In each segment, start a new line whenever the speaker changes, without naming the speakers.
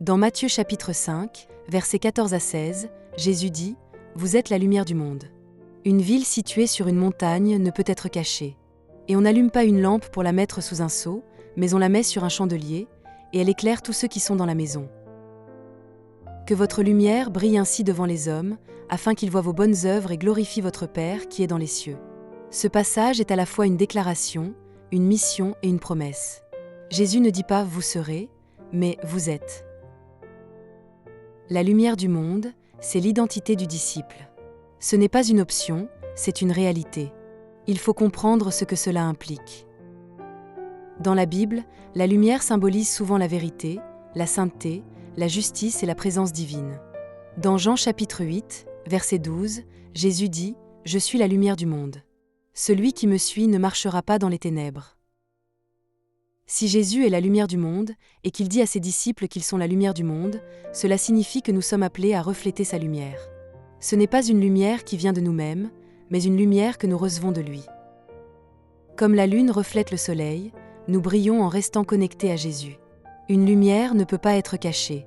Dans Matthieu chapitre 5, versets 14 à 16, Jésus dit « Vous êtes la lumière du monde. Une ville située sur une montagne ne peut être cachée. Et on n'allume pas une lampe pour la mettre sous un seau, mais on la met sur un chandelier, et elle éclaire tous ceux qui sont dans la maison. Que votre lumière brille ainsi devant les hommes, afin qu'ils voient vos bonnes œuvres et glorifient votre Père qui est dans les cieux. » Ce passage est à la fois une déclaration, une mission et une promesse. Jésus ne dit pas « vous serez », mais « vous êtes ». La lumière du monde, c'est l'identité du disciple. Ce n'est pas une option, c'est une réalité. Il faut comprendre ce que cela implique. Dans la Bible, la lumière symbolise souvent la vérité, la sainteté, la justice et la présence divine. Dans Jean chapitre 8, verset 12, Jésus dit « Je suis la lumière du monde. Celui qui me suit ne marchera pas dans les ténèbres. » Si Jésus est la lumière du monde, et qu'il dit à ses disciples qu'ils sont la lumière du monde, cela signifie que nous sommes appelés à refléter sa lumière. Ce n'est pas une lumière qui vient de nous-mêmes, mais une lumière que nous recevons de lui. Comme la lune reflète le soleil, nous brillons en restant connectés à Jésus. Une lumière ne peut pas être cachée.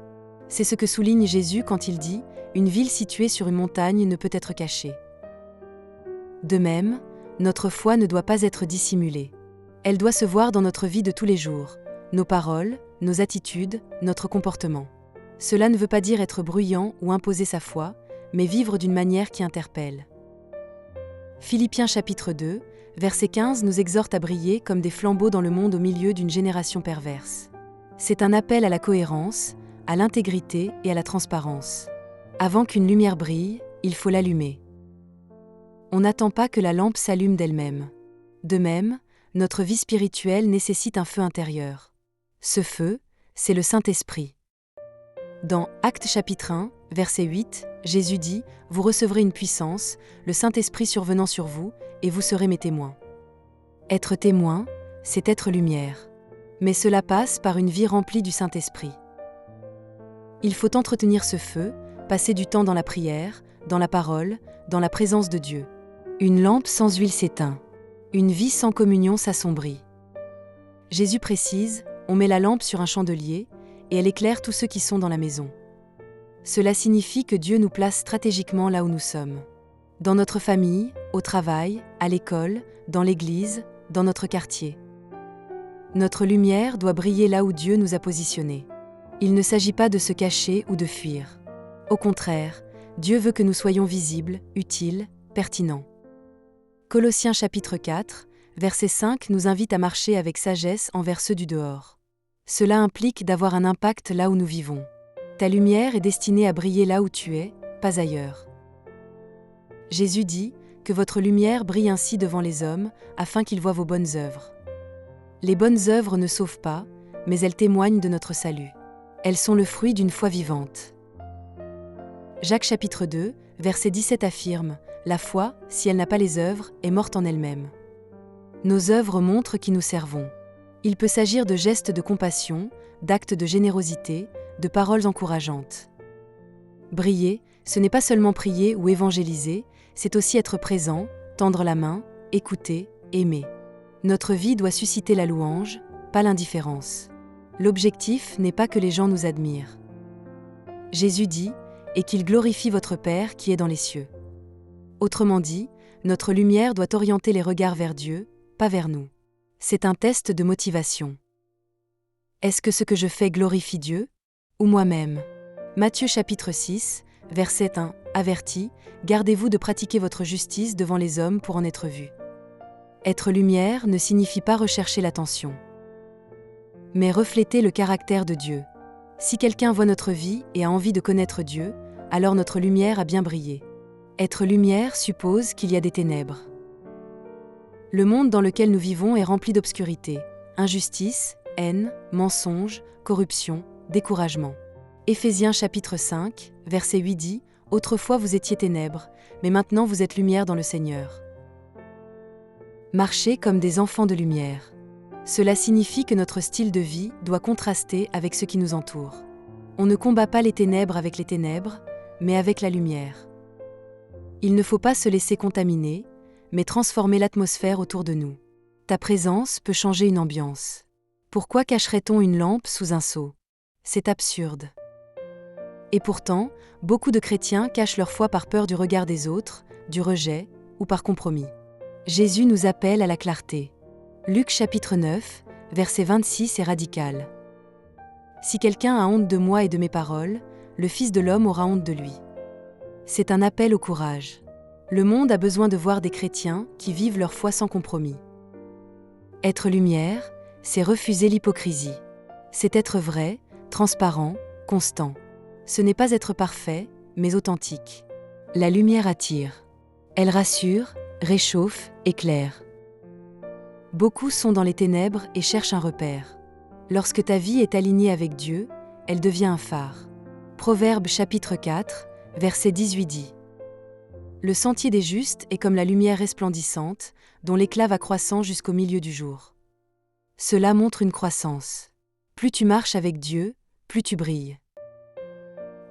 C'est ce que souligne Jésus quand il dit « Une ville située sur une montagne ne peut être cachée. » De même, notre foi ne doit pas être dissimulée. Elle doit se voir dans notre vie de tous les jours, nos paroles, nos attitudes, notre comportement. Cela ne veut pas dire être bruyant ou imposer sa foi, mais vivre d'une manière qui interpelle. Philippiens chapitre 2, verset 15 nous exhorte à briller comme des flambeaux dans le monde au milieu d'une génération perverse. C'est un appel à la cohérence, à l'intégrité et à la transparence. Avant qu'une lumière brille, il faut l'allumer. On n'attend pas que la lampe s'allume d'elle-même. De même, notre vie spirituelle nécessite un feu intérieur. Ce feu, c'est le Saint-Esprit. Dans Actes chapitre 1, verset 8, Jésus dit « Vous recevrez une puissance, le Saint-Esprit survenant sur vous, et vous serez mes témoins. » Être témoin, c'est être lumière. Mais cela passe par une vie remplie du Saint-Esprit. Il faut entretenir ce feu, passer du temps dans la prière, dans la parole, dans la présence de Dieu. Une lampe sans huile s'éteint. Une vie sans communion s'assombrit. Jésus précise, on met la lampe sur un chandelier, et elle éclaire tous ceux qui sont dans la maison. Cela signifie que Dieu nous place stratégiquement là où nous sommes. Dans notre famille, au travail, à l'école, dans l'église, dans notre quartier. Notre lumière doit briller là où Dieu nous a positionnés. Il ne s'agit pas de se cacher ou de fuir. Au contraire, Dieu veut que nous soyons visibles, utiles, pertinents. Colossiens chapitre 4, verset 5 nous invite à marcher avec sagesse envers ceux du dehors. Cela implique d'avoir un impact là où nous vivons. Ta lumière est destinée à briller là où tu es, pas ailleurs. Jésus dit que votre lumière brille ainsi devant les hommes, afin qu'ils voient vos bonnes œuvres. Les bonnes œuvres ne sauvent pas, mais elles témoignent de notre salut. Elles sont le fruit d'une foi vivante. Jacques chapitre 2, verset 17 affirme « La foi, si elle n'a pas les œuvres, est morte en elle-même. » Nos œuvres montrent qui nous servons. Il peut s'agir de gestes de compassion, d'actes de générosité, de paroles encourageantes. Briller, ce n'est pas seulement prier ou évangéliser, c'est aussi être présent, tendre la main, écouter, aimer. Notre vie doit susciter la louange, pas l'indifférence. L'objectif n'est pas que les gens nous admirent. Jésus dit « Et qu'il glorifie votre Père qui est dans les cieux. » Autrement dit, notre lumière doit orienter les regards vers Dieu, pas vers nous. C'est un test de motivation. Est-ce que ce que je fais glorifie Dieu ou moi-même? Matthieu chapitre 6, verset 1, avertit, « Gardez-vous de pratiquer votre justice devant les hommes pour en être vus. » Être lumière ne signifie pas rechercher l'attention, mais refléter le caractère de Dieu. Si quelqu'un voit notre vie et a envie de connaître Dieu, alors notre lumière a bien brillé. Être lumière suppose qu'il y a des ténèbres. Le monde dans lequel nous vivons est rempli d'obscurité, injustice, haine, mensonges, corruption, découragement. Éphésiens chapitre 5, verset 8 dit « Autrefois vous étiez ténèbres, mais maintenant vous êtes lumière dans le Seigneur. » Marcher comme des enfants de lumière. Cela signifie que notre style de vie doit contraster avec ce qui nous entoure. On ne combat pas les ténèbres avec les ténèbres, mais avec la lumière. Il ne faut pas se laisser contaminer, mais transformer l'atmosphère autour de nous. Ta présence peut changer une ambiance. Pourquoi cacherait-on une lampe sous un seau? C'est absurde. Et pourtant, beaucoup de chrétiens cachent leur foi par peur du regard des autres, du rejet ou par compromis. Jésus nous appelle à la clarté. Luc chapitre 9, verset 26 est radical. Si quelqu'un a honte de moi et de mes paroles, le Fils de l'homme aura honte de lui. C'est un appel au courage. Le monde a besoin de voir des chrétiens qui vivent leur foi sans compromis. Être lumière, c'est refuser l'hypocrisie. C'est être vrai, transparent, constant. Ce n'est pas être parfait, mais authentique. La lumière attire. Elle rassure, réchauffe, éclaire. Beaucoup sont dans les ténèbres et cherchent un repère. Lorsque ta vie est alignée avec Dieu, elle devient un phare. Proverbes chapitre 4, verset 18 dit : Le sentier des justes est comme la lumière resplendissante, dont l'éclat va croissant jusqu'au milieu du jour. Cela montre une croissance. Plus tu marches avec Dieu, plus tu brilles.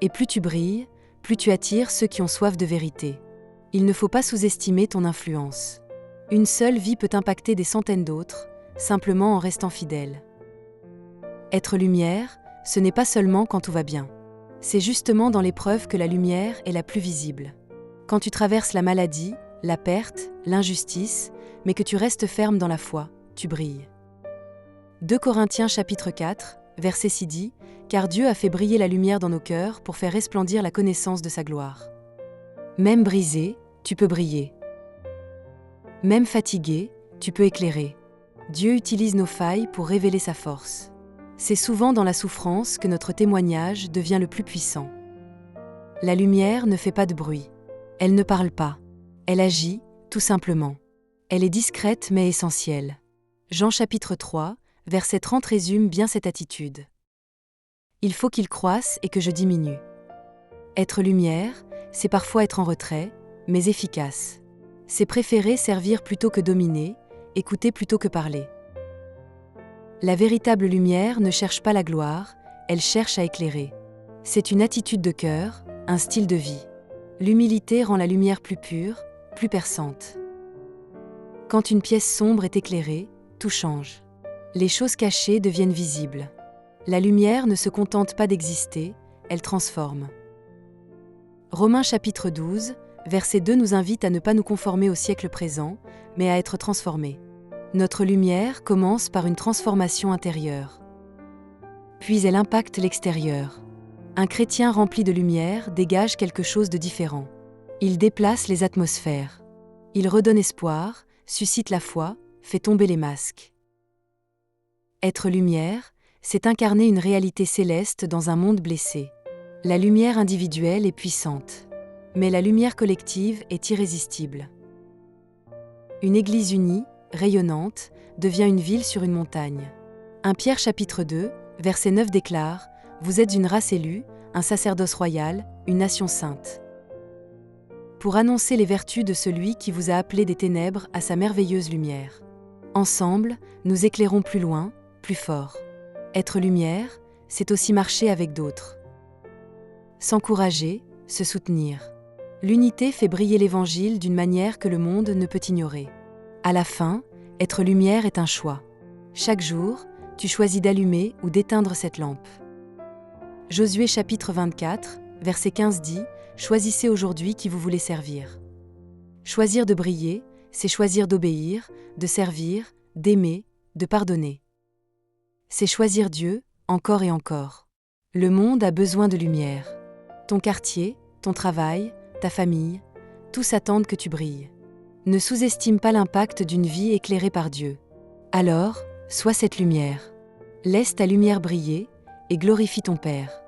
Et plus tu brilles, plus tu attires ceux qui ont soif de vérité. Il ne faut pas sous-estimer ton influence. Une seule vie peut impacter des centaines d'autres, simplement en restant fidèle. Être lumière, ce n'est pas seulement quand tout va bien. C'est justement dans l'épreuve que la lumière est la plus visible. Quand tu traverses la maladie, la perte, l'injustice, mais que tu restes ferme dans la foi, tu brilles. 2 Corinthiens chapitre 4, verset 6 dit : Car Dieu a fait briller la lumière dans nos cœurs pour faire resplendir la connaissance de sa gloire. Même brisé, tu peux briller. Même fatigué, tu peux éclairer. Dieu utilise nos failles pour révéler sa force. C'est souvent dans la souffrance que notre témoignage devient le plus puissant. La lumière ne fait pas de bruit. Elle ne parle pas. Elle agit, tout simplement. Elle est discrète mais essentielle. Jean chapitre 3, verset 30 résume bien cette attitude. Il faut qu'il croisse et que je diminue. Être lumière, c'est parfois être en retrait, mais efficace. C'est préférer servir plutôt que dominer, écouter plutôt que parler. La véritable lumière ne cherche pas la gloire, elle cherche à éclairer. C'est une attitude de cœur, un style de vie. L'humilité rend la lumière plus pure, plus perçante. Quand une pièce sombre est éclairée, tout change. Les choses cachées deviennent visibles. La lumière ne se contente pas d'exister, elle transforme. Romains chapitre 12, verset 2 nous invite à ne pas nous conformer au siècle présent, mais à être transformés. Notre lumière commence par une transformation intérieure. Puis elle impacte l'extérieur. Un chrétien rempli de lumière dégage quelque chose de différent. Il déplace les atmosphères. Il redonne espoir, suscite la foi, fait tomber les masques. Être lumière, c'est incarner une réalité céleste dans un monde blessé. La lumière individuelle est puissante, mais la lumière collective est irrésistible. Une église unie, rayonnante, devient une ville sur une montagne. 1 Pierre chapitre 2, verset 9 déclare : Vous êtes une race élue, un sacerdoce royal, une nation sainte. Pour annoncer les vertus de celui qui vous a appelé des ténèbres à sa merveilleuse lumière. Ensemble, nous éclairons plus loin, plus fort. Être lumière, c'est aussi marcher avec d'autres. S'encourager, se soutenir. L'unité fait briller l'Évangile d'une manière que le monde ne peut ignorer. À la fin, être lumière est un choix. Chaque jour, tu choisis d'allumer ou d'éteindre cette lampe. Josué chapitre 24, verset 15 dit : Choisissez aujourd'hui qui vous voulez servir. Choisir de briller, c'est choisir d'obéir, de servir, d'aimer, de pardonner. C'est choisir Dieu, encore et encore. Le monde a besoin de lumière. Ton quartier, ton travail, ta famille, tous attendent que tu brilles. Ne sous-estime pas l'impact d'une vie éclairée par Dieu. Alors, sois cette lumière. Laisse ta lumière briller et glorifie ton Père.